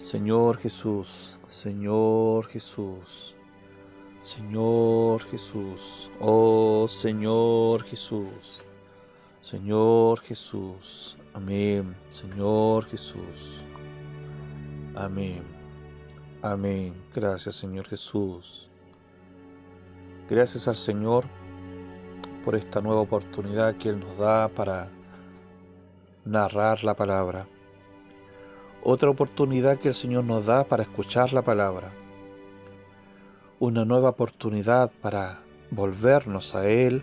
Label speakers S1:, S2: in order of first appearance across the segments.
S1: Señor Jesús, Señor Jesús, Señor Jesús, oh Señor Jesús, Señor Jesús, amén, Señor Jesús, amén, amén, gracias Señor Jesús, gracias al Señor por esta nueva oportunidad que Él nos da para narrar la palabra. Otra oportunidad que el Señor nos da para escuchar la palabra. Una nueva oportunidad para volvernos a Él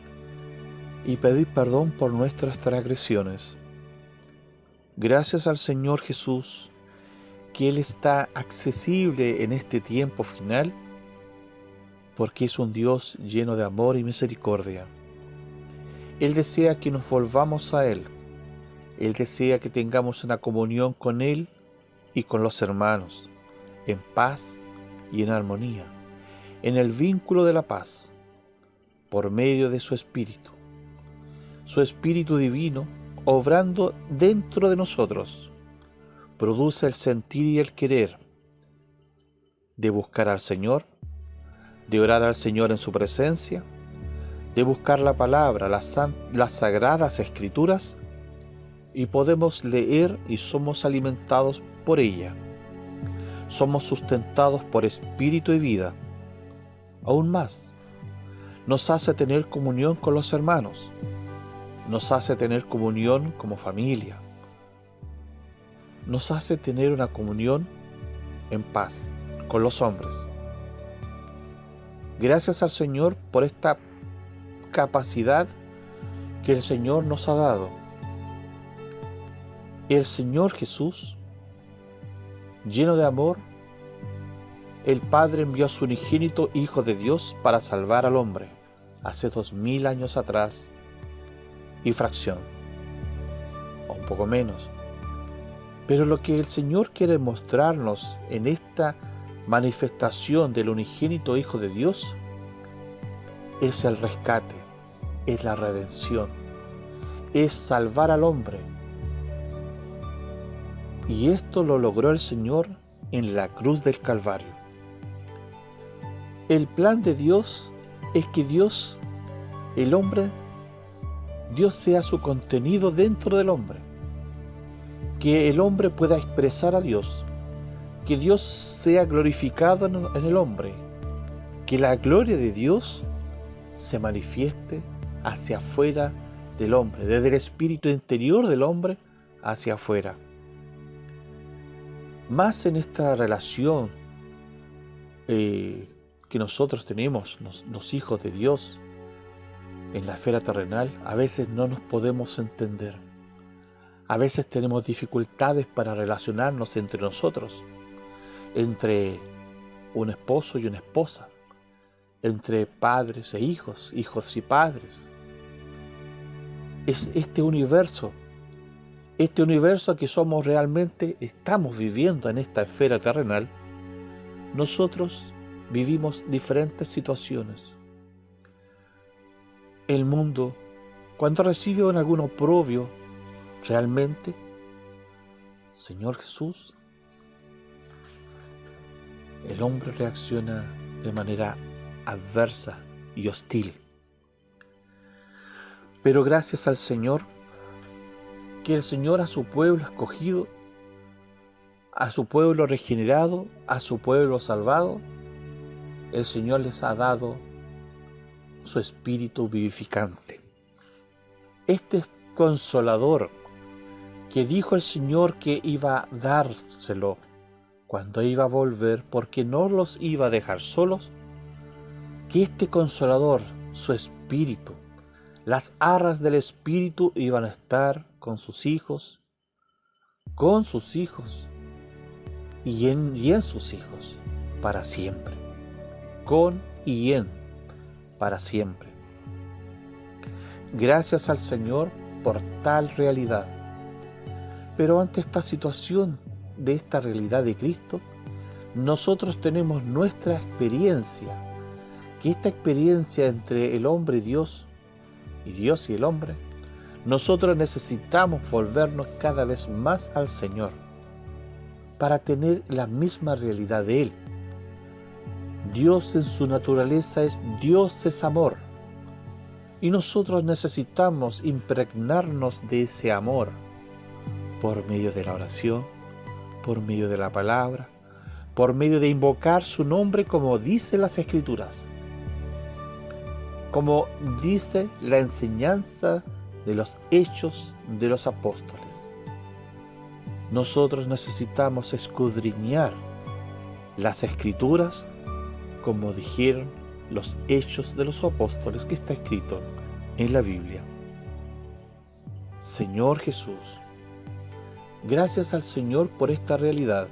S1: y pedir perdón por nuestras transgresiones. Gracias al Señor Jesús, que Él está accesible en este tiempo final, porque es un Dios lleno de amor y misericordia. Él desea que nos volvamos a Él. Él desea que tengamos una comunión con Él y con los hermanos, en paz y en armonía, en el vínculo de la paz, por medio de su Espíritu divino, obrando dentro de nosotros, produce el sentir y el querer de buscar al Señor, de orar al Señor en su presencia, de buscar la palabra, las sagradas escrituras, y podemos leer y somos alimentados por ella. Somos sustentados por espíritu y vida. Aún más, nos hace tener comunión con los hermanos, nos hace tener comunión como familia, nos hace tener una comunión en paz con los hombres. Gracias al Señor por esta capacidad que el Señor nos ha dado. El Señor Jesús, lleno de amor, el Padre envió a su unigénito Hijo de Dios para salvar al hombre, hace 2000 años atrás y fracción, o un poco menos. Pero lo que el Señor quiere mostrarnos en esta manifestación del unigénito Hijo de Dios es el rescate, es la redención, es salvar al hombre. Y esto lo logró el Señor en la cruz del Calvario. El plan de Dios es que Dios sea su contenido dentro del hombre. Que el hombre pueda expresar a Dios. Que Dios sea glorificado en el hombre. Que la gloria de Dios se manifieste hacia afuera del hombre, desde el espíritu interior del hombre hacia afuera. Más en esta relación que nosotros tenemos, los hijos de Dios, en la esfera terrenal, a veces no nos podemos entender. A veces tenemos dificultades para relacionarnos entre nosotros, entre un esposo y una esposa, entre padres e hijos, hijos y padres. Es este universo que somos realmente, estamos viviendo en esta esfera terrenal. Nosotros vivimos diferentes situaciones. El mundo, cuando recibe algún oprobio, realmente, Señor Jesús, el hombre reacciona de manera adversa y hostil. Pero gracias al Señor, que el Señor a su pueblo escogido, a su pueblo regenerado, a su pueblo salvado, el Señor les ha dado su espíritu vivificante. Este consolador que dijo el Señor que iba a dárselo cuando iba a volver, porque no los iba a dejar solos, que este consolador, su espíritu, las arras del espíritu iban a estar con sus hijos y en sus hijos para siempre, con y en para siempre. Gracias al Señor por tal realidad. Pero ante esta situación de esta realidad de Cristo, nosotros tenemos nuestra experiencia, que esta experiencia entre el hombre y Dios y el hombre, nosotros necesitamos volvernos cada vez más al Señor. para tener la misma realidad de Él. Dios en su naturaleza Dios es amor. Y nosotros necesitamos impregnarnos de ese amor por medio de la oración, por medio de la palabra, por medio de invocar su nombre como dice las Escrituras, como dice la enseñanza de los hechos de los apóstoles. Nosotros necesitamos escudriñar las Escrituras como dijeron los hechos de los apóstoles que está escrito en la Biblia. Señor Jesús, gracias al Señor por esta realidad,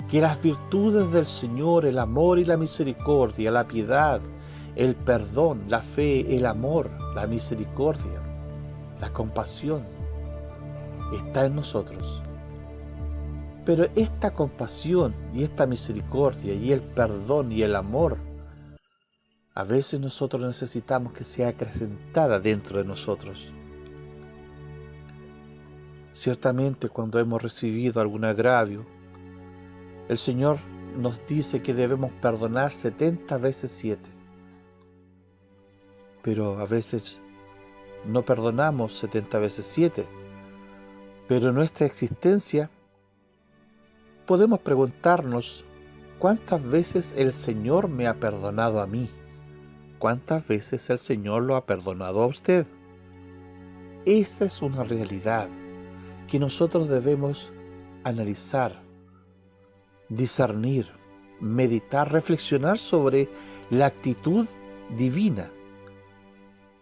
S1: que las virtudes del Señor, el amor y la misericordia, la piedad, el perdón, la fe, el amor, la misericordia, la compasión, está en nosotros. Pero esta compasión y esta misericordia y el perdón y el amor, a veces nosotros necesitamos que sea acrecentada dentro de nosotros. Ciertamente cuando hemos recibido algún agravio, el Señor nos dice que debemos perdonar 70 veces 7. Pero a veces no perdonamos 70 veces 7. Pero en nuestra existencia podemos preguntarnos, ¿cuántas veces el Señor me ha perdonado a mí? ¿Cuántas veces el Señor lo ha perdonado a usted? Esa es una realidad que nosotros debemos analizar, discernir, meditar, reflexionar sobre la actitud divina,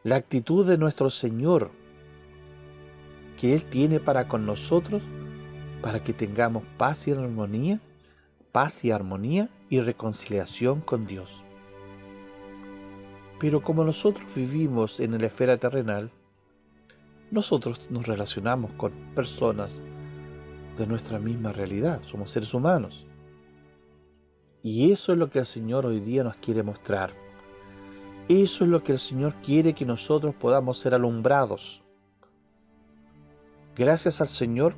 S1: la actitud de nuestro Señor que Él tiene para con nosotros, para que tengamos paz y armonía y reconciliación con Dios. Pero como nosotros vivimos en la esfera terrenal, nosotros nos relacionamos con personas de nuestra misma realidad, somos seres humanos. Y eso es lo que el Señor hoy día nos quiere mostrar. Eso es lo que el Señor quiere que nosotros podamos ser alumbrados. Gracias al Señor,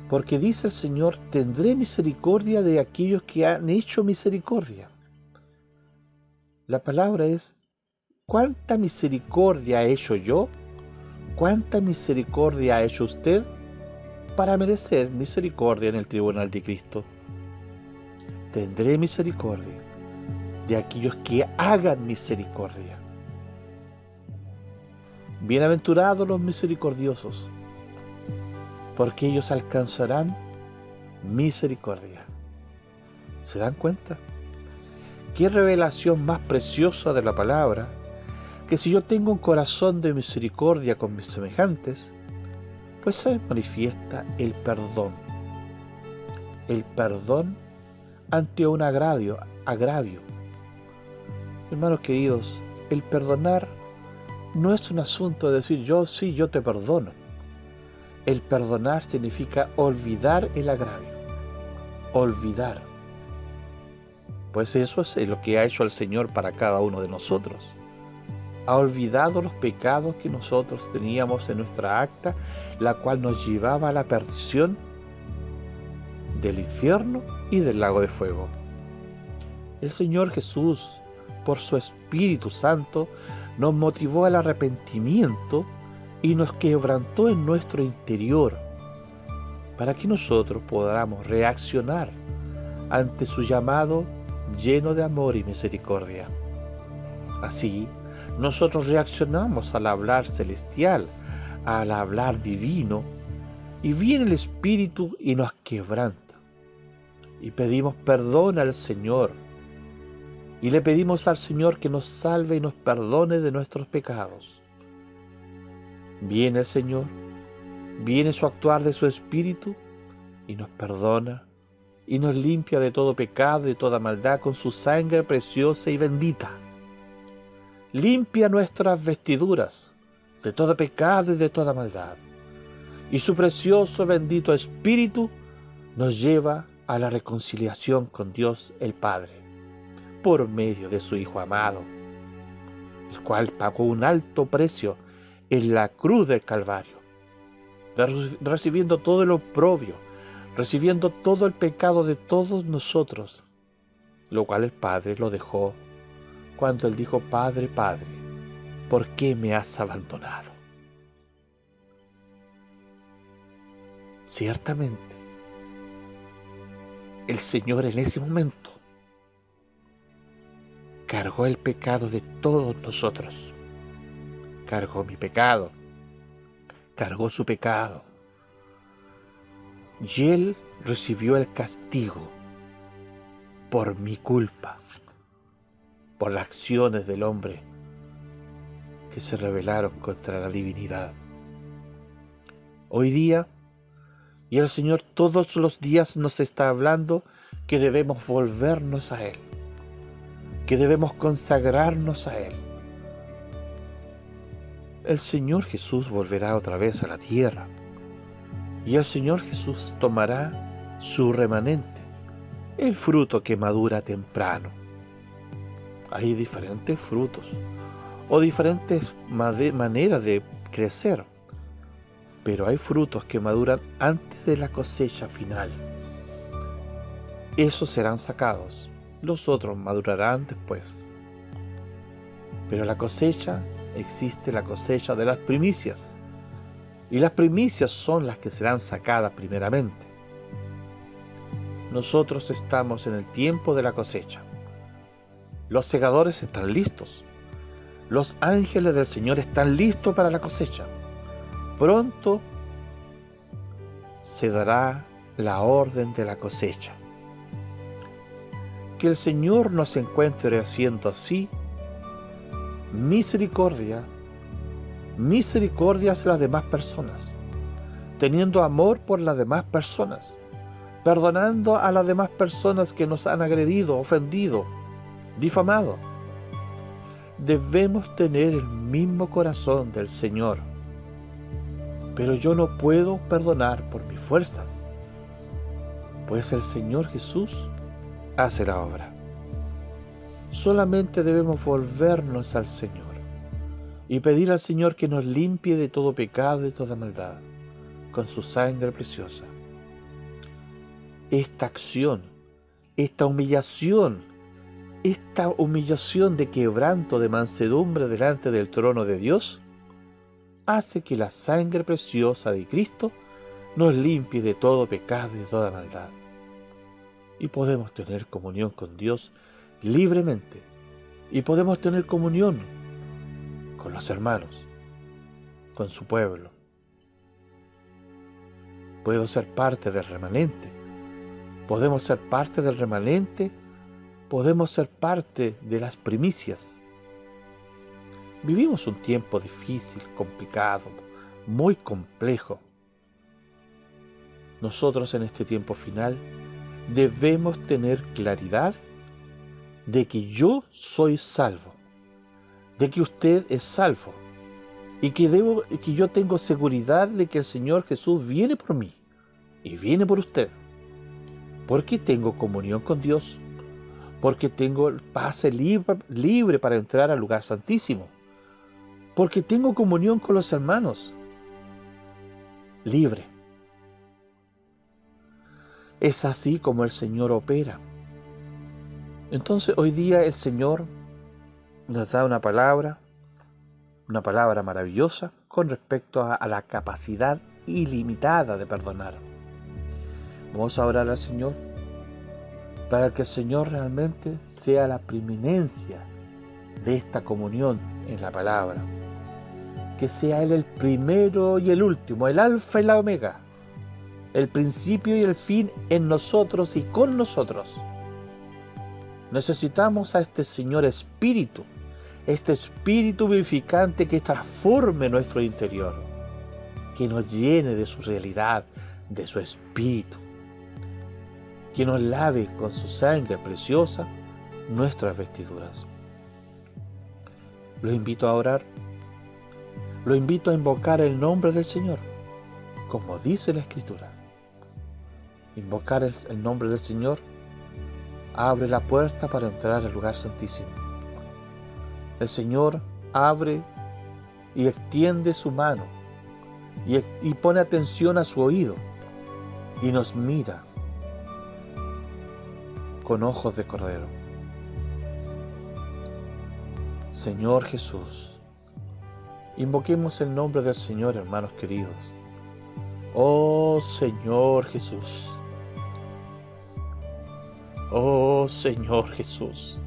S1: porque dice el Señor, tendré misericordia de aquellos que han hecho misericordia. La palabra es, ¿cuánta misericordia he hecho yo? ¿Cuánta misericordia ha hecho usted para merecer misericordia en el tribunal de Cristo? Tendré misericordia de aquellos que hagan misericordia. Bienaventurados los misericordiosos, porque ellos alcanzarán misericordia. ¿Se dan cuenta? ¿Qué revelación más preciosa de la palabra? Que si yo tengo un corazón de misericordia con mis semejantes, pues se manifiesta el perdón. El perdón ante un agravio. Hermanos queridos, el perdonar no es un asunto de decir yo te perdono. El perdonar significa olvidar el agravio. Olvidar. Pues eso es lo que ha hecho el Señor para cada uno de nosotros. Ha olvidado los pecados que nosotros teníamos en nuestra acta, la cual nos llevaba a la perdición del infierno y del lago de fuego. El Señor Jesús, por su Espíritu Santo, nos motivó al arrepentimiento y nos quebrantó en nuestro interior, para que nosotros podamos reaccionar ante su llamado lleno de amor y misericordia. Así, nosotros reaccionamos al hablar celestial, al hablar divino, y viene el Espíritu y nos quebranta. Y pedimos perdón al Señor, y le pedimos al Señor que nos salve y nos perdone de nuestros pecados. Viene el Señor, viene su actuar de su Espíritu, y nos perdona, y nos limpia de todo pecado y de toda maldad con su sangre preciosa y bendita. Limpia nuestras vestiduras de todo pecado y de toda maldad. Y su precioso bendito Espíritu nos lleva a la reconciliación con Dios el Padre, por medio de su Hijo amado, el cual pagó un alto precio en la cruz del Calvario, recibiendo todo el oprobio, recibiendo todo el pecado de todos nosotros, lo cual el Padre lo dejó cuando Él dijo: Padre, Padre, ¿por qué me has abandonado? Ciertamente, el Señor en ese momento cargó el pecado de todos nosotros. Cargó mi pecado, cargó su pecado. Y Él recibió el castigo por mi culpa, por las acciones del hombre que se rebelaron contra la divinidad. Hoy día, y el Señor todos los días nos está hablando que debemos volvernos a Él, que debemos consagrarnos a Él. El Señor Jesús volverá otra vez a la tierra, y el Señor Jesús tomará su remanente, el fruto que madura temprano. Hay diferentes frutos, o diferentes maneras de crecer, pero hay frutos que maduran antes de la cosecha final. Esos serán sacados, los otros madurarán después. Pero la cosecha, existe la cosecha de las primicias, y las primicias son las que serán sacadas primeramente. Nosotros estamos en el tiempo de la cosecha. Los segadores están listos. Los ángeles del Señor están listos para la cosecha. Pronto se dará la orden de la cosecha. Que el Señor nos encuentre haciendo así misericordia hacia las demás personas, teniendo amor por las demás personas, perdonando a las demás personas que nos han agredido, ofendido, difamado. Debemos tener el mismo corazón del Señor. Pero yo no puedo perdonar por mis fuerzas, pues el Señor Jesús hace la obra. Solamente debemos volvernos al Señor y pedir al Señor que nos limpie de todo pecado y de toda maldad, con su sangre preciosa. Esta acción, esta humillación de quebranto, de mansedumbre delante del trono de Dios, hace que la sangre preciosa de Cristo nos limpie de todo pecado y de toda maldad. Y podemos tener comunión con Dios libremente. Y podemos tener comunión con los hermanos, con su pueblo. Puedo ser parte del remanente. Podemos ser parte del remanente. Podemos ser parte de las primicias. Vivimos un tiempo difícil, complicado, muy complejo. Nosotros en este tiempo final debemos tener claridad de que yo soy salvo, de que usted es salvo, y que yo tengo seguridad de que el Señor Jesús viene por mí y viene por usted, porque tengo comunión con Dios, porque tengo el pase libre para entrar al lugar santísimo, porque tengo comunión con los hermanos, libre. Es así como el Señor opera. Entonces hoy día el Señor nos da una palabra maravillosa con respecto a la capacidad ilimitada de perdonar. Vamos a orar al Señor para que el Señor realmente sea la preeminencia de esta comunión en la palabra. Que sea Él el primero y el último, el alfa y la omega, el principio y el fin en nosotros y con nosotros. Necesitamos a este Señor Espíritu, este Espíritu vivificante que transforme nuestro interior, que nos llene de su realidad, de su Espíritu, que nos lave con su sangre preciosa nuestras vestiduras. Lo invito a orar, lo invito a invocar el nombre del Señor, como dice la Escritura. Invocar el nombre del Señor abre la puerta para entrar al lugar santísimo. El Señor abre y extiende su mano y pone atención a su oído y nos mira con ojos de cordero. Señor Jesús, invoquemos el nombre del Señor, hermanos queridos. Oh Señor Jesús. Oh Señor Jesús.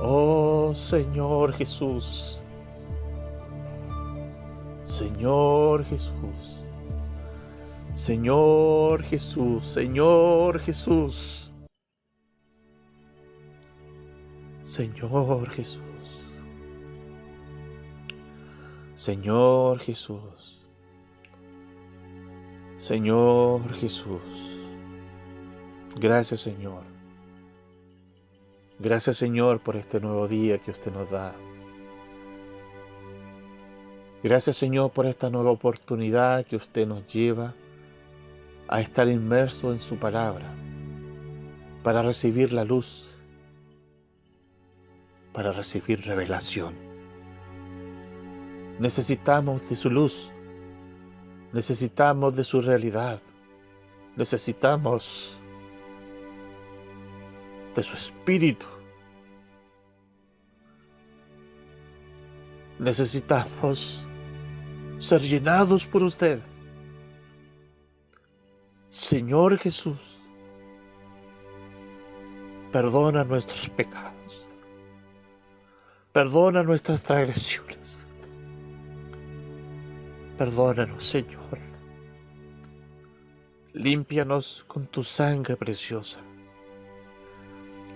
S1: Oh Señor Jesús. Señor Jesús. Señor Jesús. Señor Jesús. Señor Jesús. Señor Jesús. Señor Jesús. Gracias, Señor. Gracias, Señor, por este nuevo día que usted nos da. Gracias, Señor, por esta nueva oportunidad que usted nos lleva a estar inmerso en su palabra, para recibir la luz, para recibir revelación. Necesitamos de su luz, necesitamos de su realidad, necesitamos de su espíritu. Necesitamos ser llenados por usted. Señor Jesús, perdona nuestros pecados, perdona nuestras transgresiones, perdónanos, Señor, límpianos con tu sangre preciosa,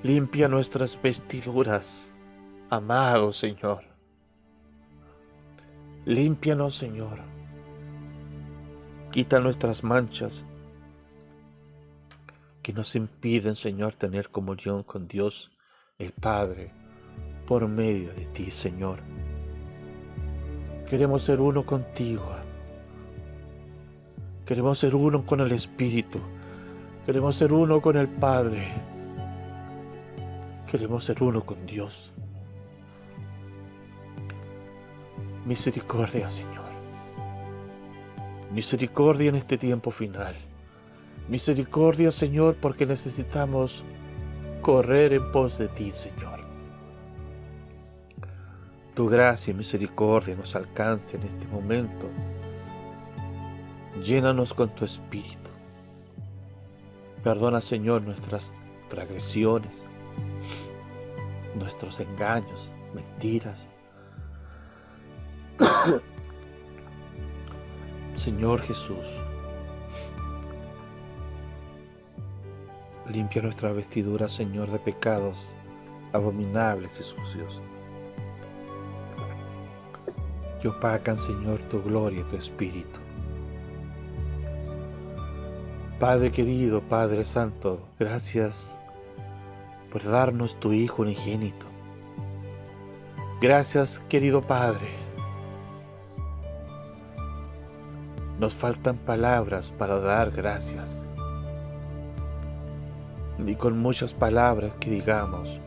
S1: limpia nuestras vestiduras, amado Señor, límpianos, Señor, quita nuestras manchas que nos impiden, Señor, tener comunión con Dios, el Padre, por medio de ti, Señor. Queremos ser uno contigo. Queremos ser uno con el Espíritu. Queremos ser uno con el Padre. Queremos ser uno con Dios. Misericordia, Señor. Misericordia en este tiempo final. Misericordia, Señor, porque necesitamos correr en pos de ti, Señor. Tu gracia y misericordia nos alcance en este momento. Llénanos con tu Espíritu. Perdona, Señor, nuestras transgresiones, nuestros engaños, mentiras. Señor Jesús, limpia nuestra vestidura, Señor, de pecados abominables y sucios, que opacan, Señor, tu gloria y tu Espíritu. Padre querido, Padre Santo, gracias por darnos tu Hijo unigénito. Gracias, querido Padre. Nos faltan palabras para dar gracias. Ni con muchas palabras que digamos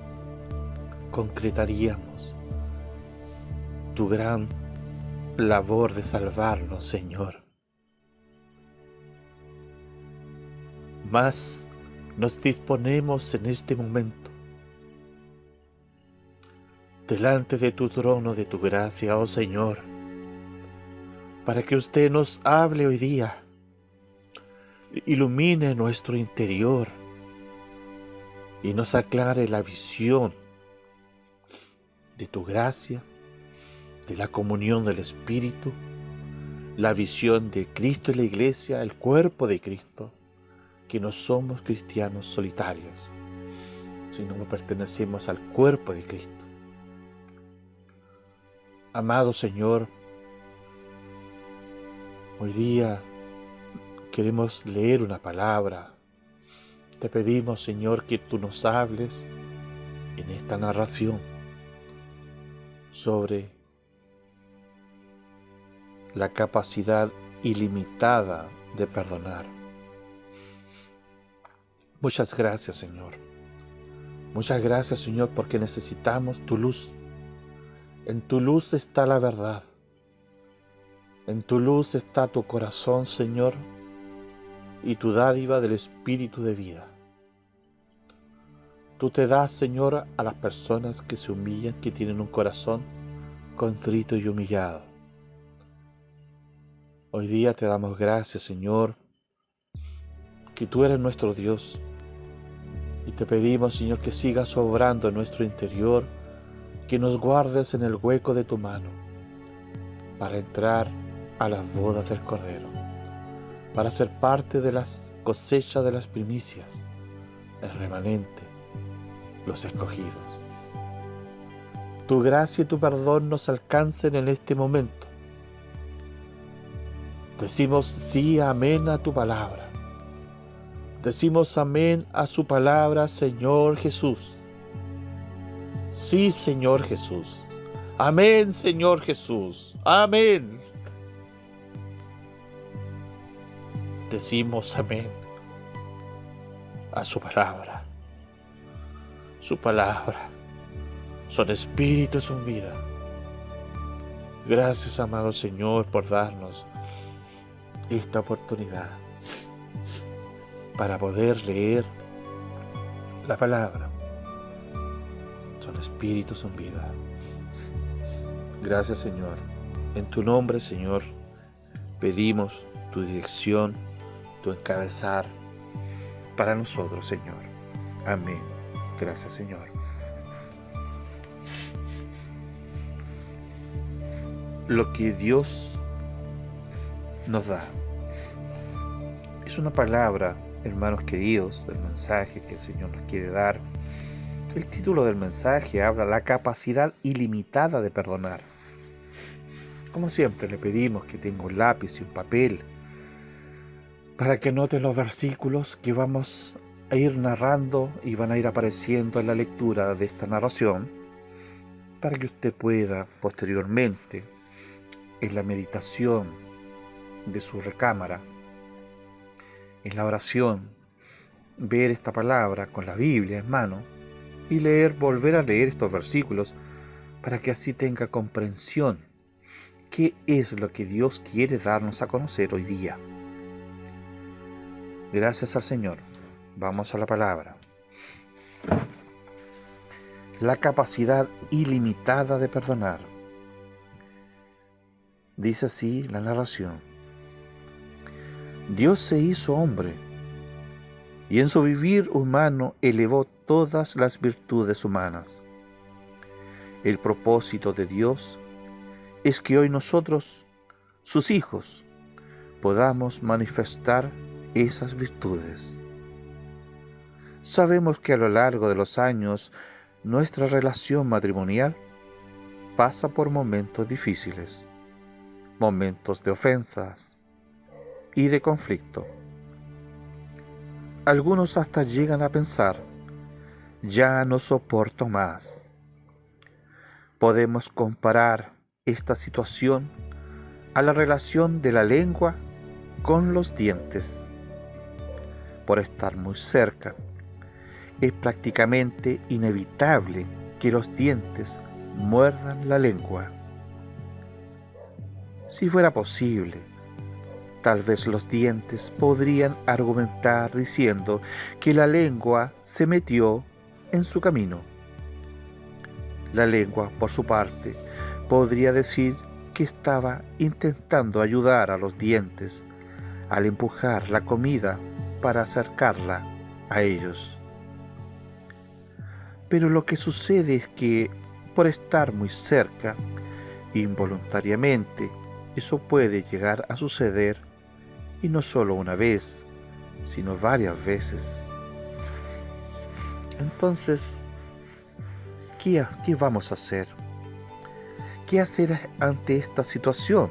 S1: concretaríamos tu gran labor de salvarnos, Señor. Mas nos disponemos en este momento delante de tu trono de tu gracia, oh Señor, para que usted nos hable hoy día, ilumine nuestro interior y nos aclare la visión de tu gracia, de la comunión del Espíritu, la visión de Cristo y la Iglesia, el cuerpo de Cristo, que no somos cristianos solitarios, sino que pertenecemos al cuerpo de Cristo. Amado Señor, hoy día queremos leer una palabra. Te pedimos, Señor, que tú nos hables en esta narración sobre la capacidad ilimitada de perdonar. Muchas gracias, Señor. Muchas gracias, Señor, porque necesitamos tu luz. En tu luz está la verdad. En tu luz está tu corazón, Señor, y tu dádiva del Espíritu de vida. Tú te das, Señor, a las personas que se humillan, que tienen un corazón contrito y humillado. Hoy día te damos gracias, Señor, que tú eres nuestro Dios. Y te pedimos, Señor, que sigas obrando en nuestro interior, que nos guardes en el hueco de tu mano, para entrar a las bodas del Cordero, para ser parte de las cosechas de las primicias, el remanente, los escogidos. Tu gracia y tu perdón nos alcancen en este momento. Decimos sí, amén a tu palabra. Decimos amén a su palabra, Señor Jesús. Sí, Señor Jesús. Amén, Señor Jesús. Amén. Decimos amén a su palabra. Su palabra son espíritu y son vida. Gracias, amado Señor, por darnos esta oportunidad para poder leer la palabra. Son espíritu, son vida. Gracias, Señor. En tu nombre, Señor, pedimos tu dirección, tu encabezar para nosotros, Señor. Amén. Gracias, Señor. Lo que Dios nos da es una palabra, hermanos queridos, del mensaje que el Señor nos quiere dar. El título del mensaje habla de la capacidad ilimitada de perdonar. Como siempre, le pedimos que tenga un lápiz y un papel para que anote los versículos que vamos a ir narrando y van a ir apareciendo en la lectura de esta narración, para que usted pueda posteriormente, en la meditación de su recámara, en la oración, ver esta palabra con la Biblia en mano y volver a leer estos versículos, para que así tenga comprensión qué es lo que Dios quiere darnos a conocer hoy día. Gracias al Señor. Vamos a la palabra. La capacidad ilimitada de perdonar. Dice así la narración. Dios se hizo hombre y en su vivir humano elevó todas las virtudes humanas. El propósito de Dios es que hoy nosotros, sus hijos, podamos manifestar esas virtudes. Sabemos que a lo largo de los años nuestra relación matrimonial pasa por momentos difíciles, momentos de ofensas y de conflicto. Algunos hasta llegan a pensar, ya no soporto más. Podemos comparar esta situación a la relación de la lengua con los dientes. Por estar muy cerca, es prácticamente inevitable que los dientes muerdan la lengua. Si fuera posible, tal vez los dientes podrían argumentar diciendo que la lengua se metió en su camino. La lengua, por su parte, podría decir que estaba intentando ayudar a los dientes al empujar la comida para acercarla a ellos. Pero lo que sucede es que, por estar muy cerca, involuntariamente, eso puede llegar a suceder, y no solo una vez, sino varias veces. Entonces, ¿qué vamos a hacer? ¿Qué hacer ante esta situación?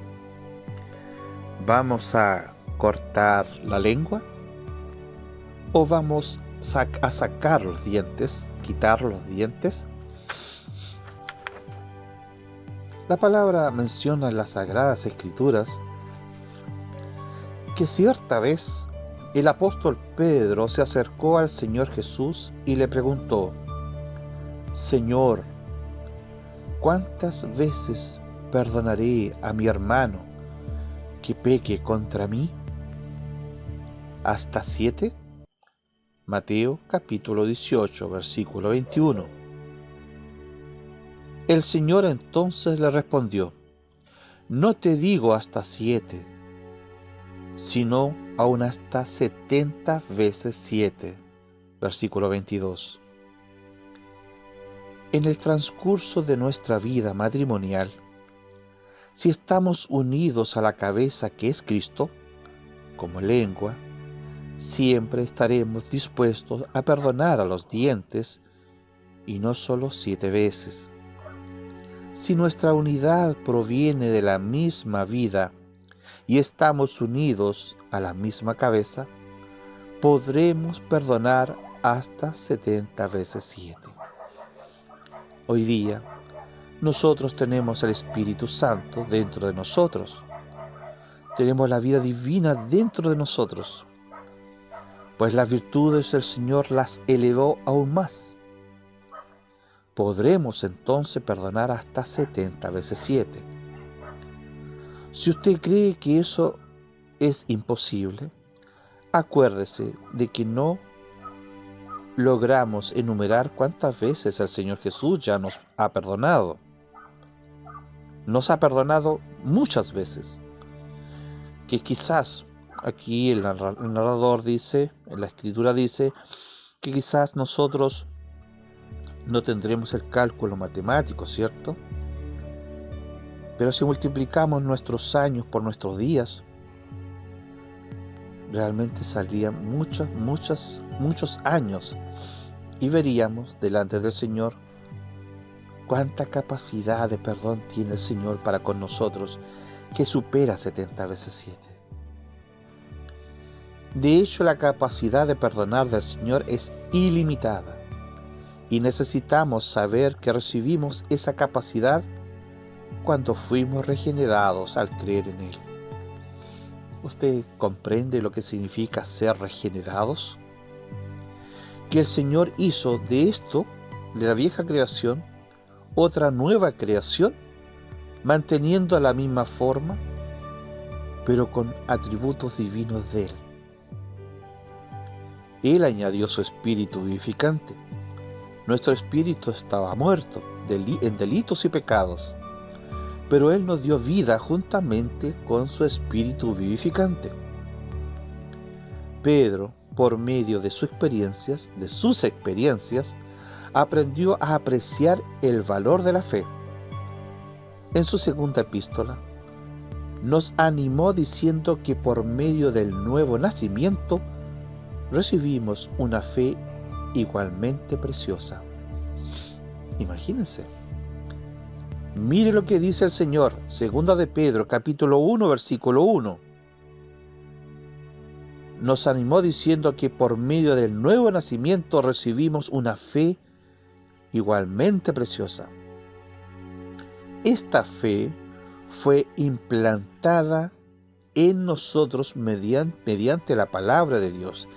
S1: ¿Vamos a cortar la lengua? ¿O vamos a sacar los dientes, quitar los dientes? La palabra menciona en las Sagradas Escrituras que cierta vez el apóstol Pedro se acercó al Señor Jesús y le preguntó: Señor, ¿cuántas veces perdonaré a mi hermano que peque contra mí? hasta 7? Mateo capítulo 18, versículo 21. El Señor entonces le respondió: no te digo hasta 7, sino aún hasta 70 veces 7. Versículo 22. En el transcurso de nuestra vida matrimonial, si estamos unidos a la cabeza que es Cristo, como lengua, siempre estaremos dispuestos a perdonar a los dientes, y no solo 7 veces. Si nuestra unidad proviene de la misma vida y estamos unidos a la misma cabeza, podremos perdonar hasta 70 veces 7. Hoy día, nosotros tenemos el Espíritu Santo dentro de nosotros. Tenemos la vida divina dentro de nosotros, pues las virtudes del Señor las elevó aún más. Podremos entonces perdonar hasta 70 veces 7. Si usted cree que eso es imposible, acuérdese de que no logramos enumerar cuántas veces el Señor Jesús ya nos ha perdonado. Nos ha perdonado muchas veces, que quizás aquí el narrador dice, en la escritura dice, que quizás nosotros no tendremos el cálculo matemático, ¿cierto? Pero si multiplicamos nuestros años por nuestros días, realmente saldrían muchos años, y veríamos delante del Señor cuánta capacidad de perdón tiene el Señor para con nosotros, que supera 70 veces 7. De hecho, la capacidad de perdonar del Señor es ilimitada, y necesitamos saber que recibimos esa capacidad cuando fuimos regenerados al creer en Él. ¿Usted comprende lo que significa ser regenerados? Que el Señor hizo de esto, de la vieja creación, otra nueva creación, manteniendo la misma forma, pero con atributos divinos de Él. Él añadió su espíritu vivificante. Nuestro espíritu estaba muerto en delitos y pecados, pero Él nos dio vida juntamente con su espíritu vivificante. Pedro, por medio de sus experiencias, aprendió a apreciar el valor de la fe. En su segunda epístola, nos animó diciendo que por medio del nuevo nacimiento recibimos una fe igualmente preciosa. Imagínense. Mire lo que dice el Señor, segunda de Pedro, capítulo 1, versículo 1. Nos animó diciendo que por medio del nuevo nacimiento recibimos una fe igualmente preciosa. Esta fe fue implantada en nosotros mediante la palabra de Dios.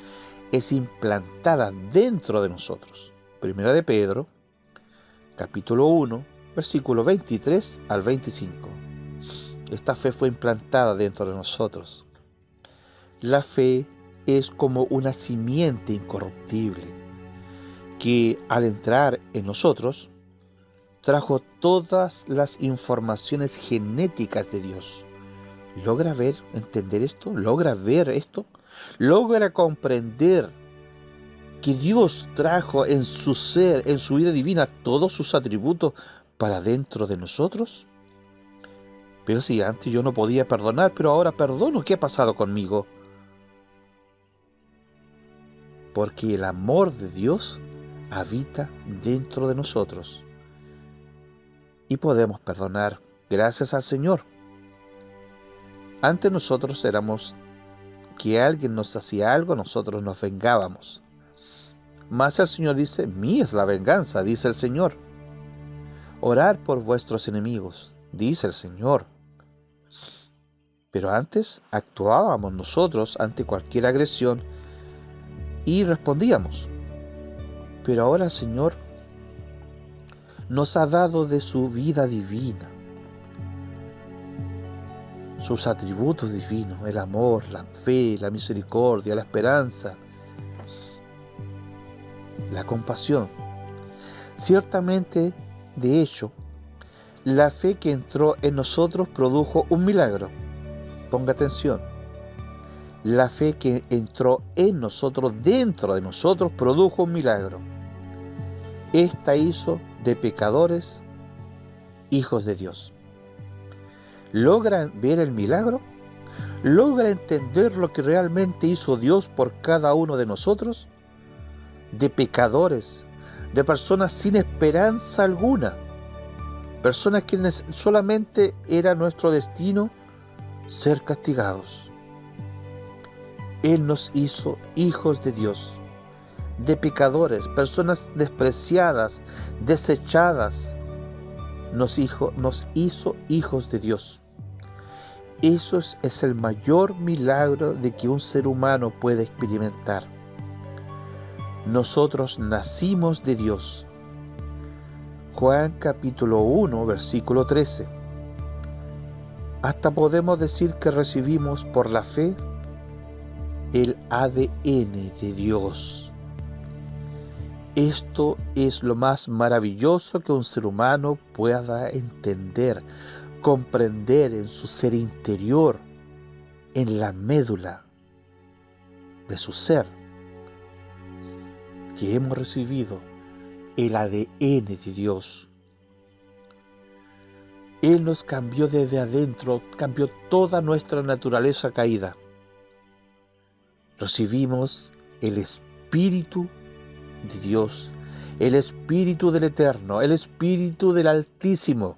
S1: Es implantada dentro de nosotros. Primera de Pedro, capítulo 1, versículo 23 al 25. Esta fe fue implantada dentro de nosotros. La fe es como una simiente incorruptible que al entrar en nosotros trajo todas las informaciones genéticas de Dios. ¿Logra entender esto? ¿Logra ver esto? ¿Logra comprender que Dios trajo en su ser, en su vida divina, todos sus atributos para dentro de nosotros? Pero si antes yo no podía perdonar, pero ahora perdono, ¿qué ha pasado conmigo? Porque el amor de Dios habita dentro de nosotros y podemos perdonar gracias al Señor. Antes nosotros éramos que alguien nos hacía algo, nosotros nos vengábamos. Mas el Señor dice, mía es la venganza, dice el Señor. Orad por vuestros enemigos, dice el Señor. Pero antes actuábamos nosotros ante cualquier agresión y respondíamos. Pero ahora el Señor nos ha dado de su vida divina. sus atributos divinos, el amor, la fe, la misericordia, la esperanza, la compasión. Ciertamente, de hecho, la fe que entró en nosotros produjo un milagro. Ponga atención. La fe que entró en nosotros, dentro de nosotros, produjo un milagro. Esta hizo de pecadores hijos de Dios. ¿Logran ver el milagro? ¿Logra entender lo que realmente hizo Dios por cada uno de nosotros? De pecadores, de personas sin esperanza alguna, personas quienes solamente era nuestro destino ser castigados. Él nos hizo hijos de Dios, de pecadores, personas despreciadas, desechadas. Nos hizo hijos de Dios. Eso es el mayor milagro de que un ser humano puede experimentar. Nosotros nacimos de Dios. Juan capítulo 1, versículo 13. Hasta podemos decir que recibimos por la fe el ADN de Dios. Esto es lo más maravilloso que un ser humano pueda entender, comprender en su ser interior, en la médula de su ser, que hemos recibido el ADN de Dios. Él nos cambió desde adentro, cambió toda nuestra naturaleza caída. Recibimos el Espíritu de Dios, el Espíritu del Eterno, el Espíritu del Altísimo.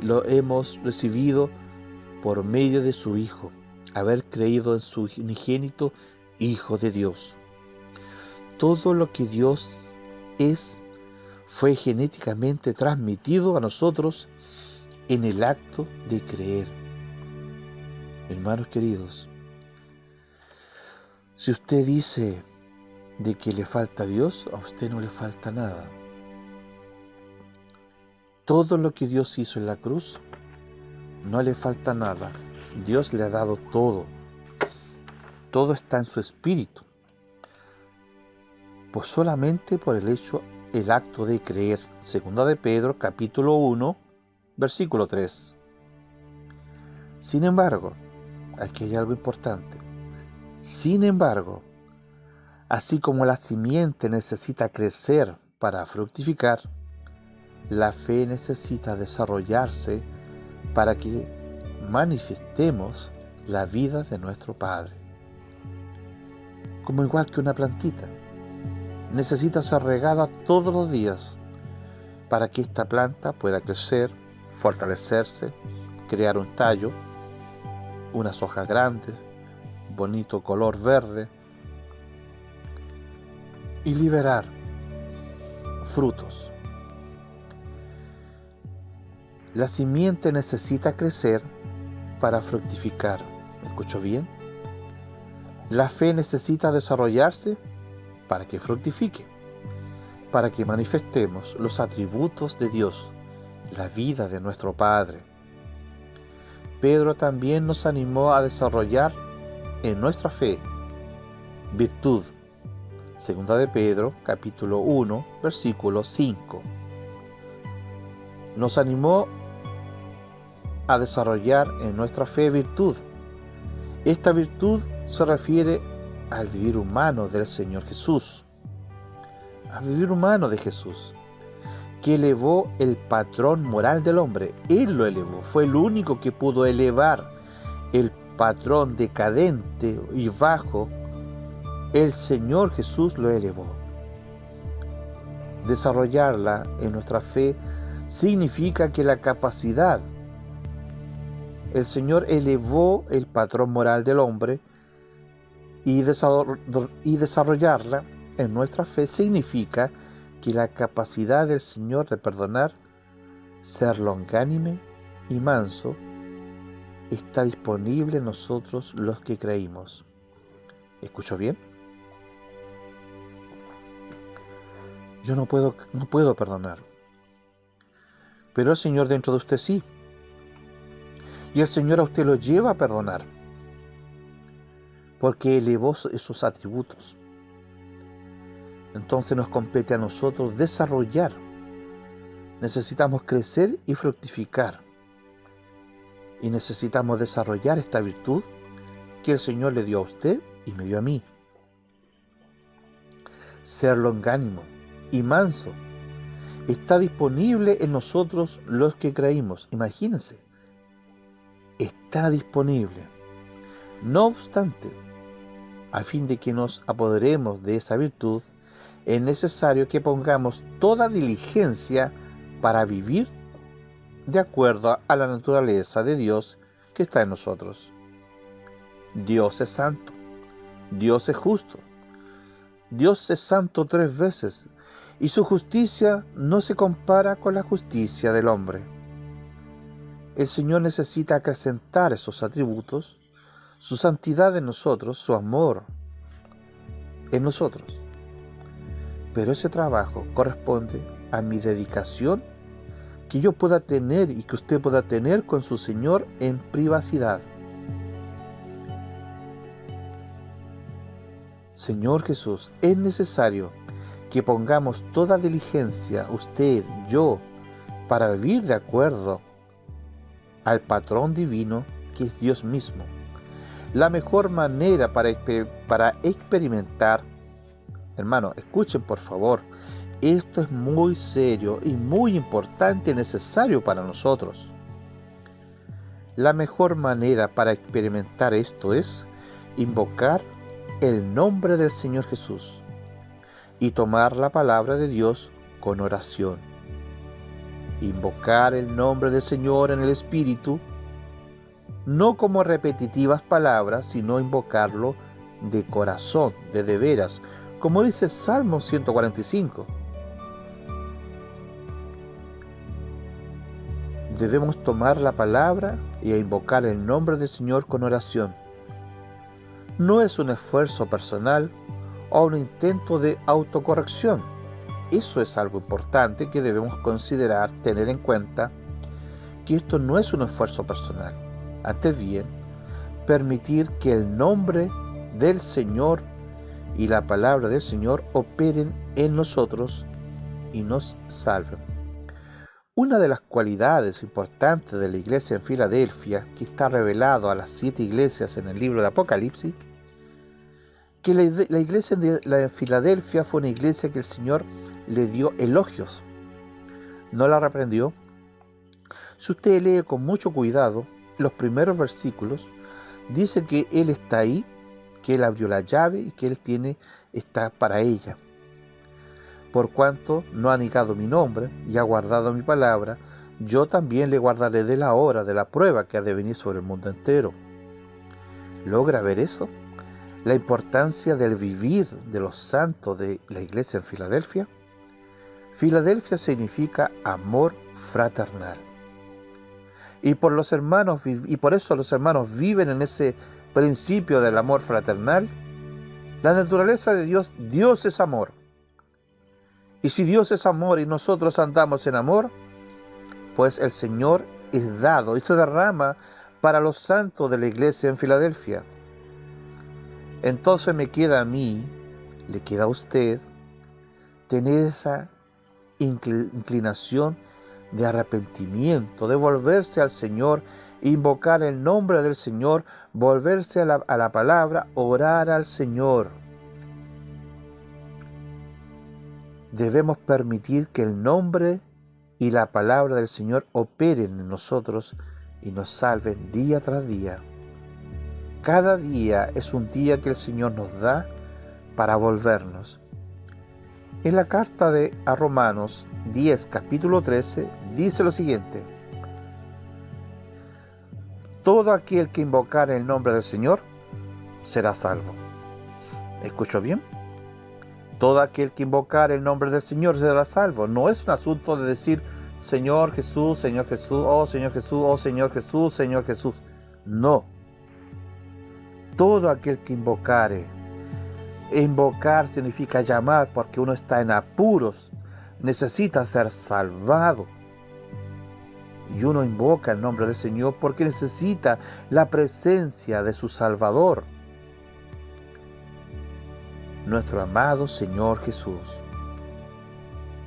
S1: Lo hemos recibido por medio de su Hijo, haber creído en su unigénito Hijo de Dios. Todo lo que Dios fue genéticamente transmitido a nosotros en el acto de creer. Hermanos queridos, si usted dice de que le falta a Dios, a usted no le falta nada. Todo lo que Dios hizo en la cruz, no le falta nada. Dios le ha dado todo. Todo está en su espíritu. Pues solamente por el acto de creer. Segunda de Pedro, capítulo 1, versículo 3. Sin embargo, aquí hay algo importante. Sin embargo, así como la simiente necesita crecer para fructificar, la fe necesita desarrollarse para que manifestemos la vida de nuestro Padre. Como igual que una plantita, necesita ser regada todos los días para que esta planta pueda crecer, fortalecerse, crear un tallo, unas hojas grandes, bonito color verde y liberar frutos. La simiente necesita crecer para fructificar. ¿Me escucho bien? La fe necesita desarrollarse para que fructifique, para que manifestemos los atributos de Dios, la vida de nuestro Padre. Pedro también nos animó a desarrollar en nuestra fe virtud. Segunda de Pedro, capítulo 1, versículo 5. Nos animó a desarrollar en nuestra fe virtud. Esta virtud se refiere al vivir humano del Señor Jesús, al vivir humano de Jesús, que elevó el patrón moral del hombre. Él lo elevó, fue el único que pudo elevar el patrón decadente y bajo. El Señor Jesús lo elevó. Desarrollarla en nuestra fe significa que la capacidad, el Señor elevó el patrón moral del hombre y desarrollarla en nuestra fe significa que la capacidad del Señor de perdonar, ser longánime y manso, está disponible en nosotros los que creímos. ¿Escucho bien? Yo no puedo perdonar, pero el Señor dentro de usted sí. Y el Señor a usted lo lleva a perdonar, porque elevó esos atributos. Entonces nos compete a nosotros desarrollar. Necesitamos crecer y fructificar. Y necesitamos desarrollar esta virtud que el Señor le dio a usted y me dio a mí. Ser longánimo y manso está disponible en nosotros los que creímos. Imagínense, está disponible. No obstante, a fin de que nos apoderemos de esa virtud, es necesario que pongamos toda diligencia para vivir de acuerdo a la naturaleza de Dios que está en nosotros. Dios es santo, Dios es justo, Dios es santo 3 veces, y su justicia no se compara con la justicia del hombre. El Señor necesita acrecentar esos atributos, su santidad en nosotros, su amor en nosotros. Pero ese trabajo corresponde a mi dedicación que yo pueda tener y que usted pueda tener con su Señor en privacidad. Señor Jesús, es necesario que pongamos toda diligencia, usted, yo, para vivir de acuerdo al patrón divino que es Dios mismo. La mejor manera para experimentar, hermano, escuchen por favor, esto es muy serio y muy importante y necesario para nosotros. La mejor manera para experimentar esto es invocar el nombre del Señor Jesús y tomar la palabra de Dios con oración. Invocar el nombre del Señor en el Espíritu, no como repetitivas palabras, sino invocarlo de corazón, de veras, como dice Salmo 145. Debemos tomar la palabra y invocar el nombre del Señor con oración. No es un esfuerzo personal o un intento de autocorrección. Eso es algo importante que debemos considerar, tener en cuenta, que esto no es un esfuerzo personal. Antes bien, permitir que el nombre del Señor y la palabra del Señor operen en nosotros y nos salven. Una de las cualidades importantes de la iglesia en Filadelfia, que está revelado a las 7 iglesias en el libro de Apocalipsis, que la iglesia de Filadelfia fue una iglesia que el Señor le dio elogios, no la reprendió. Si usted lee con mucho cuidado los primeros versículos, dice que Él está ahí, que Él abrió la llave y que Él está para ella. Por cuanto no ha negado mi nombre y ha guardado mi palabra, yo también le guardaré de la hora de la prueba que ha de venir sobre el mundo entero. ¿Logra ver eso? La importancia del vivir de los santos de la iglesia en Filadelfia. Filadelfia significa amor fraternal. Y por eso los hermanos viven en ese principio del amor fraternal. La naturaleza de Dios, Dios es amor. Y si Dios es amor y nosotros andamos en amor, pues el Señor es dado y se derrama para los santos de la iglesia en Filadelfia. Entonces me queda a mí, le queda a usted, tener esa inclinación de arrepentimiento, de volverse al Señor, invocar el nombre del Señor, volverse a la palabra, orar al Señor. Debemos permitir que el nombre y la palabra del Señor operen en nosotros y nos salven día tras día. Cada día es un día que el Señor nos da para volvernos. En la carta a Romanos 10, capítulo 13, dice lo siguiente: todo aquel que invocare el nombre del Señor será salvo. ¿Escuchó bien? Todo aquel que invocare el nombre del Señor será salvo. No es un asunto de decir Señor Jesús, oh Señor Jesús, oh Señor Jesús, Señor Jesús. No. Todo aquel que invocare. Invocar significa llamar porque uno está en apuros, necesita ser salvado. Y uno invoca el nombre del Señor porque necesita la presencia de su Salvador, nuestro amado Señor Jesús.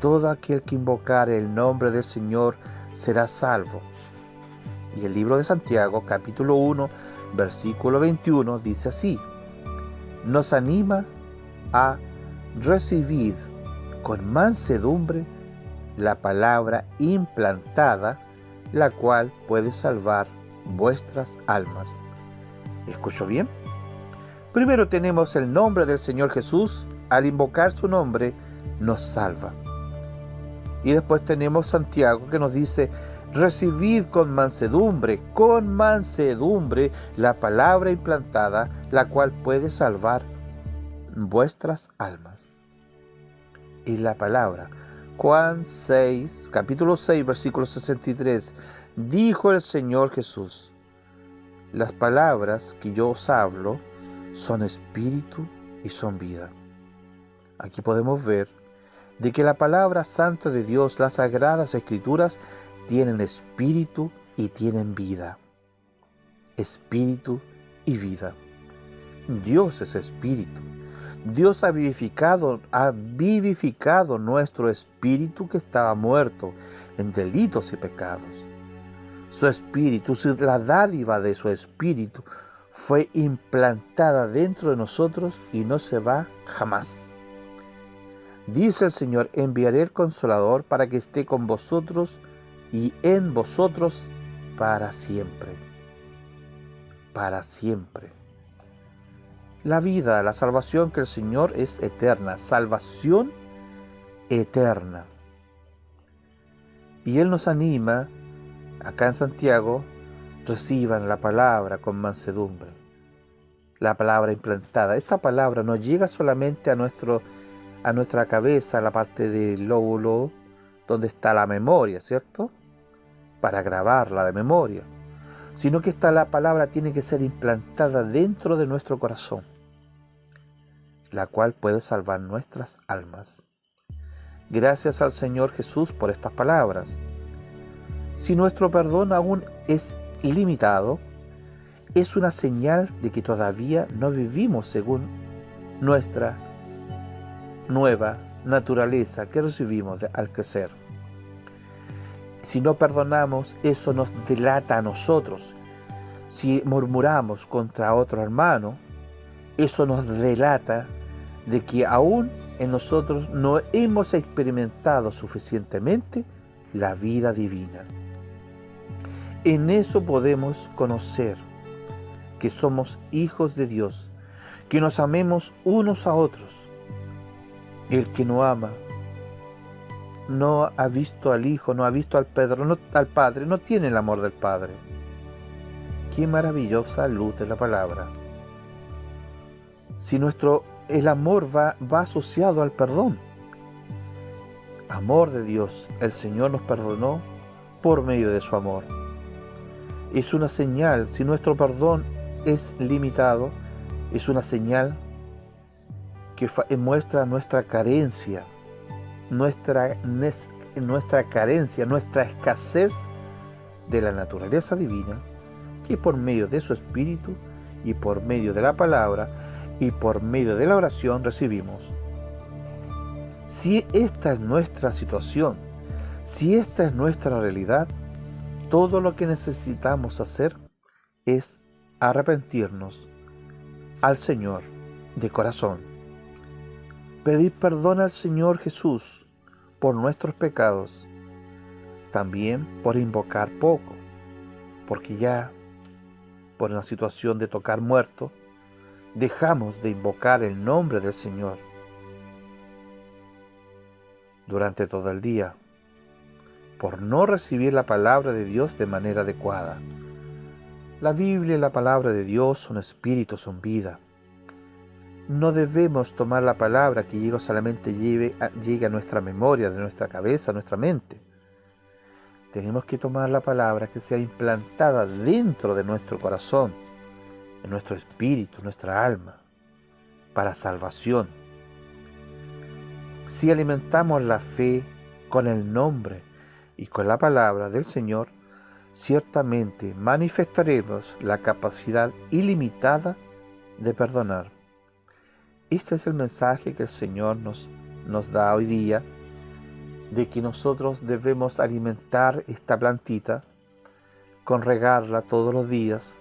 S1: Todo aquel que invocare el nombre del Señor será salvo. Y el libro de Santiago, capítulo 1, versículo 21, dice así: nos anima a recibir con mansedumbre la palabra implantada, la cual puede salvar vuestras almas. ¿Escuchó bien? Primero tenemos el nombre del Señor Jesús. Al invocar su nombre nos salva. Y después tenemos Santiago que nos dice: recibid con mansedumbre la palabra implantada, la cual puede salvar vuestras almas. Y la palabra, Juan 6, capítulo 6, versículo 63, dijo el Señor Jesús: las palabras que yo os hablo son espíritu y son vida. Aquí podemos ver de que la palabra santa de Dios, las sagradas escrituras, tienen espíritu y tienen vida. Espíritu y vida. Dios es espíritu. Dios ha vivificado nuestro espíritu que estaba muerto en delitos y pecados. Su espíritu, la dádiva de su espíritu, fue implantada dentro de nosotros y no se va jamás. Dice el Señor: enviaré el Consolador para que esté con vosotros y en vosotros para siempre. Para siempre. La vida, la salvación que el Señor es eterna, salvación eterna. Y Él nos anima, acá en Santiago: reciban la palabra con mansedumbre, la palabra implantada. Esta palabra no llega solamente a nuestra cabeza, a la parte del lóbulo donde está la memoria, ¿cierto? Para grabarla de memoria, sino que la palabra tiene que ser implantada dentro de nuestro corazón, la cual puede salvar nuestras almas. Gracias al Señor Jesús por estas palabras. Si nuestro perdón aún es limitado, es una señal de que todavía no vivimos según nuestra nueva naturaleza que recibimos al crecer. Si no perdonamos, eso nos delata a nosotros. Si murmuramos contra otro hermano, eso nos delata de que aún en nosotros no hemos experimentado suficientemente la vida divina. En eso podemos conocer que somos hijos de Dios, que nos amemos unos a otros. El que no ama no ha visto al Hijo, no ha visto al Padre, no tiene el amor del Padre. Qué maravillosa luz de la palabra. Si el amor va asociado al perdón. Amor de Dios, el Señor nos perdonó por medio de su amor. Es una señal, si nuestro perdón es limitado, es una señal que muestra nuestra carencia, nuestra escasez de la naturaleza divina, que por medio de su Espíritu y por medio de la palabra y por medio de la oración recibimos. Si esta es nuestra situación, si esta es nuestra realidad, todo lo que necesitamos hacer es arrepentirnos al Señor de corazón. Pedir perdón al Señor Jesús por nuestros pecados, también por invocar poco, porque ya por una situación de tocar muerto, dejamos de invocar el nombre del Señor durante todo el día, por no recibir la palabra de Dios de manera adecuada. La Biblia y la palabra de Dios son espíritu, son vida. No debemos tomar la palabra que solamente llegue a nuestra memoria, de nuestra cabeza, a nuestra mente. Tenemos que tomar la palabra que sea implantada dentro de nuestro corazón, en nuestro espíritu, en nuestra alma, para salvación. Si alimentamos la fe con el nombre y con la palabra del Señor, ciertamente manifestaremos la capacidad ilimitada de perdonar. Este es el mensaje que el Señor nos da hoy día, de que nosotros debemos alimentar esta plantita con regarla todos los días,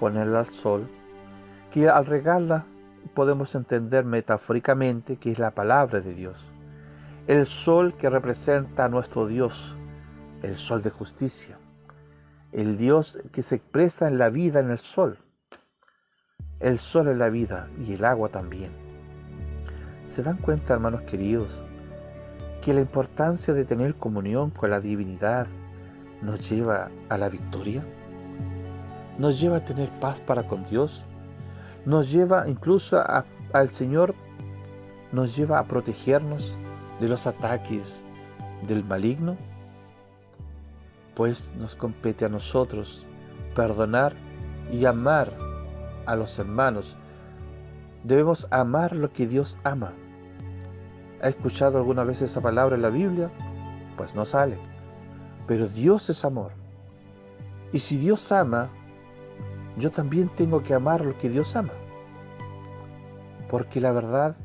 S1: ponerla al sol, que al regarla podemos entender metafóricamente que es la palabra de Dios. El sol que representa a nuestro Dios, el sol de justicia, el Dios que se expresa en la vida en el sol. El sol es la vida y el agua también. ¿Se dan cuenta, hermanos queridos, que la importancia de tener comunión con la divinidad nos lleva a la victoria? Nos lleva a tener paz para con Dios. Nos lleva incluso al Señor, nos lleva a protegernos de los ataques del maligno. Pues nos compete a nosotros perdonar y amar a los hermanos. Debemos amar lo que Dios ama. ¿Ha escuchado alguna vez esa palabra en la Biblia? Pues no sale. Pero Dios es amor. Y si Dios ama, yo también tengo que amar lo que Dios ama. Porque la verdad,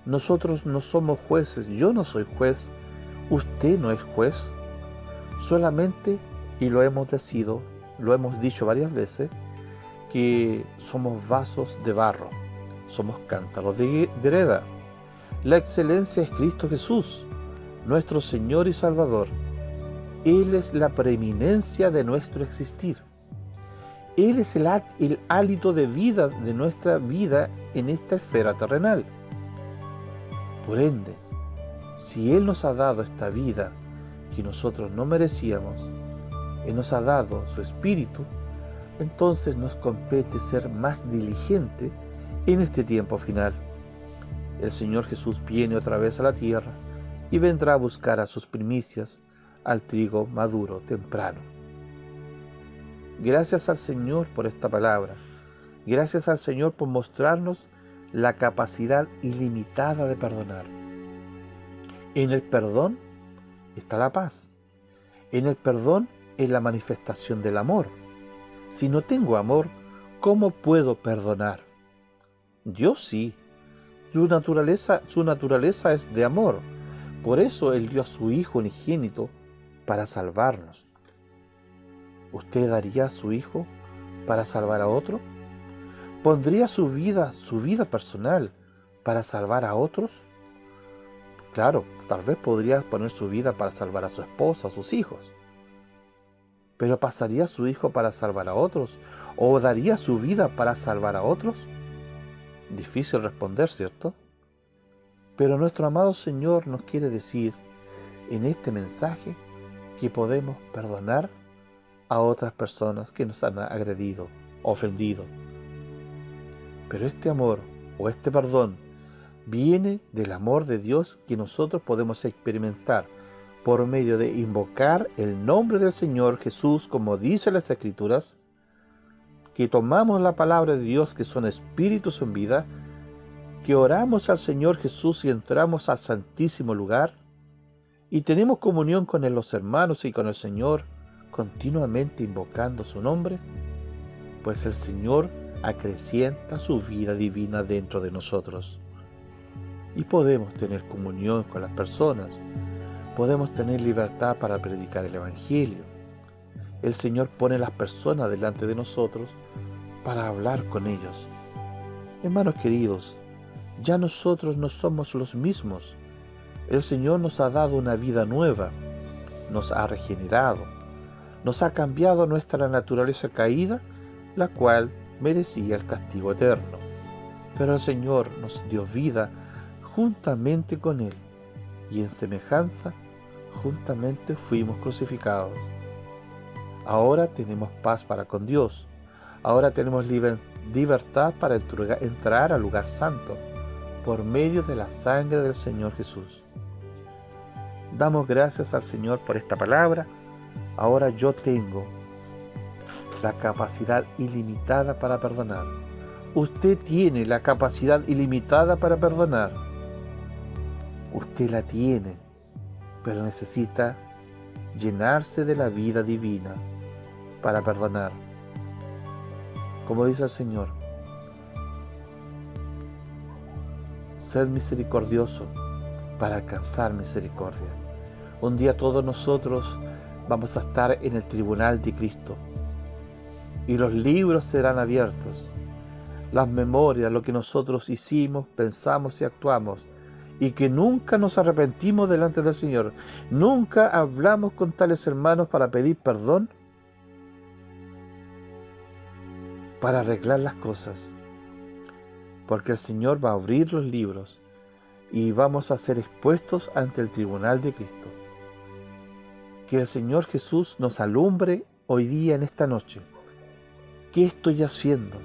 S1: nosotros no somos jueces. Yo no soy juez. Usted no es juez. Solamente, y lo hemos dicho varias veces, que somos vasos de barro. Somos cántaros de greda. La excelencia es Cristo Jesús, nuestro Señor y Salvador. Él es la preeminencia de nuestro existir. Él es el hálito de vida de nuestra vida en esta esfera terrenal. Por ende, si Él nos ha dado esta vida que nosotros no merecíamos, y nos ha dado su Espíritu, entonces nos compete ser más diligente en este tiempo final. El Señor Jesús viene otra vez a la tierra y vendrá a buscar a sus primicias, al trigo maduro temprano. Gracias al Señor por esta palabra. Gracias al Señor por mostrarnos la capacidad ilimitada de perdonar. En el perdón está la paz. En el perdón es la manifestación del amor. Si no tengo amor, ¿cómo puedo perdonar? Dios sí. Su naturaleza es de amor. Por eso Él dio a su Hijo unigénito para salvarnos. ¿Usted daría a su Hijo para salvar a otro? ¿Pondría su vida personal para salvar a otros? Claro, tal vez podría poner su vida para salvar a su esposa, a sus hijos. ¿Pero pasaría su hijo para salvar a otros? ¿O daría su vida para salvar a otros? Difícil responder, ¿cierto? Pero nuestro amado Señor nos quiere decir en este mensaje que podemos perdonar a otras personas que nos han agredido, ofendido. Pero este amor o este perdón viene del amor de Dios que nosotros podemos experimentar por medio de invocar el nombre del Señor Jesús, como dice las Escrituras, que tomamos la palabra de Dios, que son espíritus en vida, que oramos al Señor Jesús y entramos al santísimo lugar y tenemos comunión con los hermanos y con el Señor, continuamente invocando su nombre, pues el Señor acrecienta su vida divina dentro de nosotros. Y podemos tener comunión con las personas, podemos tener libertad para predicar el Evangelio. El Señor pone las personas delante de nosotros para hablar con ellos. Hermanos queridos, ya nosotros no somos los mismos. El Señor nos ha dado una vida nueva, nos ha regenerado, nos ha cambiado nuestra naturaleza caída, la cual merecía el castigo eterno. Pero el Señor nos dio vida juntamente con Él, y en semejanza juntamente fuimos crucificados. Ahora tenemos paz para con Dios. Ahora tenemos libertad para entrar al lugar santo por medio de la sangre del Señor Jesús. Damos gracias al Señor por esta palabra. Ahora yo tengo la capacidad ilimitada para perdonar. Usted tiene la capacidad ilimitada para perdonar. Usted la tiene, pero necesita llenarse de la vida divina, para perdonar. Como dice el Señor, sed misericordioso para alcanzar misericordia. Un día todos nosotros vamos a estar en el tribunal de Cristo y los libros serán abiertos. Las memorias, lo que nosotros hicimos, pensamos y actuamos, y que nunca nos arrepentimos delante del Señor, nunca hablamos con tales hermanos para pedir perdón, para arreglar las cosas, porque el Señor va a abrir los libros y vamos a ser expuestos ante el tribunal de Cristo. Que el Señor Jesús nos alumbre hoy día en esta noche. ¿Qué estoy haciendo?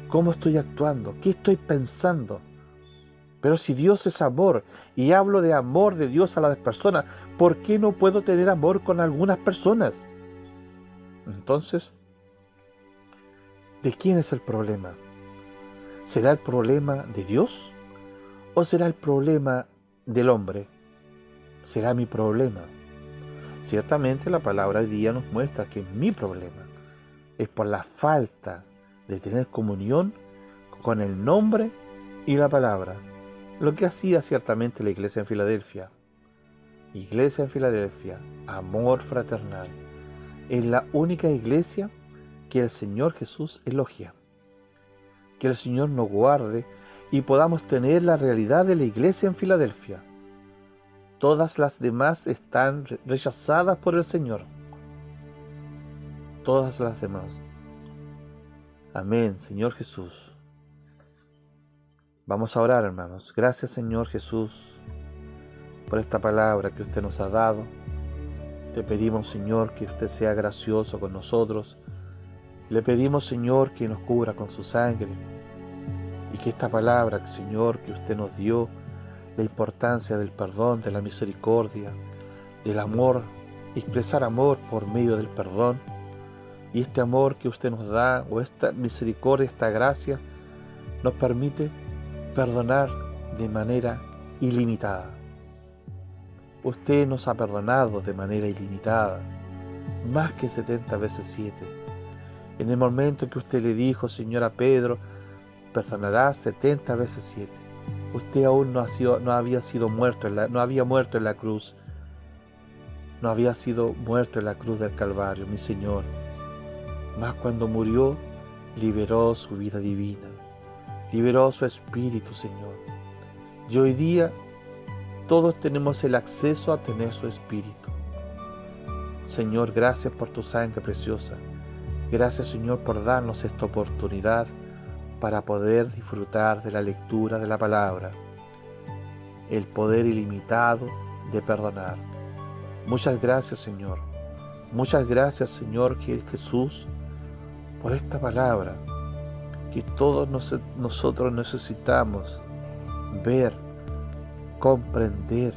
S1: ¿Cómo estoy actuando? ¿Qué estoy pensando? Pero si Dios es amor y hablo de amor de Dios a las personas, ¿por qué no puedo tener amor con algunas personas? Entonces, ¿de quién es el problema? ¿Será el problema de Dios o será el problema del hombre? ¿Será mi problema? Ciertamente la palabra hoy día nos muestra que mi problema es por la falta de tener comunión con el nombre y la palabra. Lo que hacía ciertamente la iglesia en Filadelfia. Iglesia en Filadelfia, amor fraternal. Es la única iglesia que el Señor Jesús elogia. Que el Señor nos guarde y podamos tener la realidad de la iglesia en Filadelfia. Todas las demás están rechazadas por el Señor. Todas las demás. Amén, Señor Jesús. Vamos a orar, hermanos. Gracias, Señor Jesús, por esta palabra que usted nos ha dado. Te pedimos, Señor, que usted sea gracioso con nosotros. Le pedimos, Señor, que nos cubra con su sangre y que esta palabra, Señor, que usted nos dio, la importancia del perdón, de la misericordia, del amor, expresar amor por medio del perdón, y este amor que usted nos da, o esta misericordia, esta gracia, nos permite perdonar de manera ilimitada. Usted nos ha perdonado de manera ilimitada, más que 70 veces 7. En el momento que usted le dijo, Señor, a Pedro, perdonará 70 veces 7. Usted aún no había muerto en la cruz. No había sido muerto en la cruz del Calvario, mi Señor. Mas cuando murió, liberó su vida divina. Liberó su espíritu, Señor. Y hoy día todos tenemos el acceso a tener su espíritu. Señor, gracias por tu sangre preciosa. Gracias, Señor, por darnos esta oportunidad para poder disfrutar de la lectura de la palabra. El poder ilimitado de perdonar. Muchas gracias, Señor. Muchas gracias, Señor Jesús, por esta palabra que todos nosotros necesitamos ver, comprender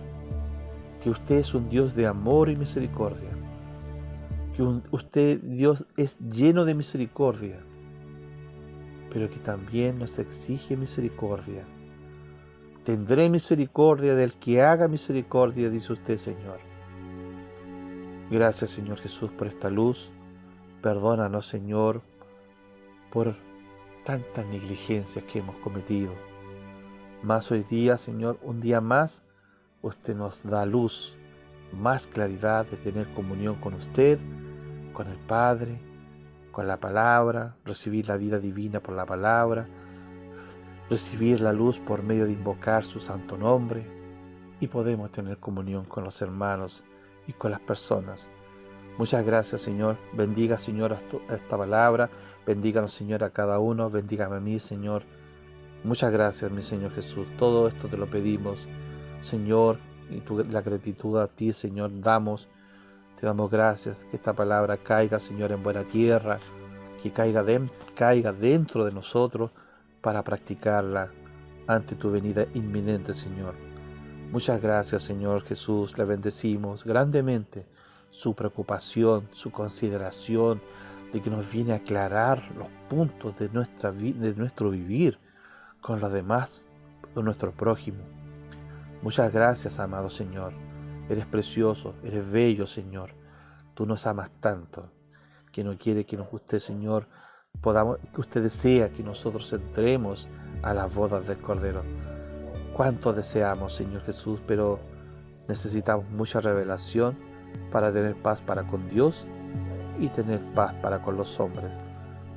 S1: que usted es un Dios de amor y misericordia, que usted, Dios, es lleno de misericordia, pero que también nos exige misericordia. Tendré misericordia del que haga misericordia, dice usted, Señor. Gracias, Señor Jesús, por esta luz. Perdónanos, Señor, por tantas negligencias que hemos cometido. Más hoy día, Señor, un día más, usted nos da luz, más claridad de tener comunión con usted, con el Padre, con la palabra, recibir la vida divina por la palabra, recibir la luz por medio de invocar su santo nombre, y podemos tener comunión con los hermanos y con las personas. Muchas gracias, Señor. Bendiga, Señor, a esta palabra. Bendíganos, Señor, a cada uno. Bendígame a mí, Señor. Muchas gracias, mi Señor Jesús. Todo esto te lo pedimos, Señor, y la gratitud a ti, Señor, te damos gracias. Que esta palabra caiga, Señor, en buena tierra, que caiga dentro de nosotros para practicarla ante tu venida inminente, Señor. Muchas gracias, Señor Jesús. Le bendecimos grandemente su preocupación, su consideración, de que nos viene a aclarar los puntos de nuestro vivir con los demás, con nuestro prójimo. Muchas gracias, amado Señor. Eres precioso, eres bello, Señor. Tú nos amas tanto. que no quiere que usted, Señor, que usted desea que nosotros entremos a las bodas del Cordero. Cuánto deseamos, Señor Jesús, pero necesitamos mucha revelación para tener paz para con Dios y tener paz para con los hombres.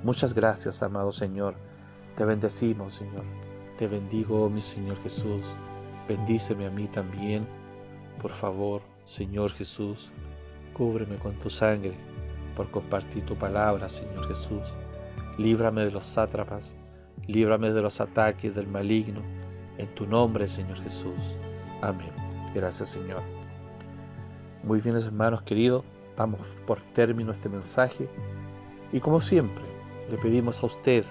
S1: Muchas gracias, amado Señor. Te bendecimos, Señor. Te bendigo, mi Señor Jesús. Bendíceme a mí también. Por favor, Señor Jesús, cúbreme con tu sangre por compartir tu palabra, Señor Jesús. Líbrame de los sátrapas, líbrame de los ataques del maligno. En tu nombre, Señor Jesús. Amén. Gracias, Señor. Muy bien, hermanos queridos, damos por término este mensaje. Y como siempre, le pedimos a usted,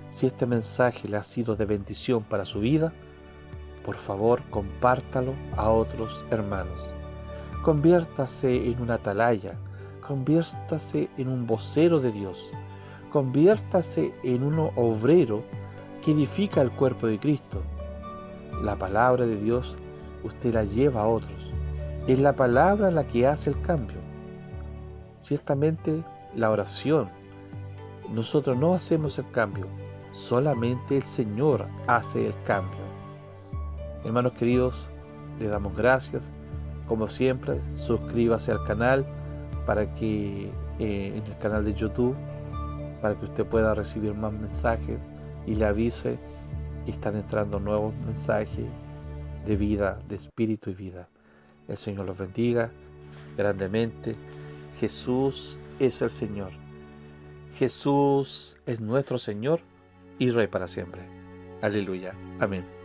S1: si este mensaje le ha sido de bendición para su vida, por favor, compártalo a otros hermanos. Conviértase en una atalaya, conviértase en un vocero de Dios, conviértase en un obrero que edifica el cuerpo de Cristo. La palabra de Dios usted la lleva a otros. Es la palabra la que hace el cambio. Ciertamente la oración, nosotros no hacemos el cambio, solamente el Señor hace el cambio. Hermanos queridos, le damos gracias. Como siempre, suscríbase al canal para que en el canal de YouTube, para que usted pueda recibir más mensajes y le avise que están entrando nuevos mensajes de vida, de espíritu y vida. El Señor los bendiga grandemente. Jesús es el Señor. Jesús es nuestro Señor y Rey para siempre. Aleluya. Amén.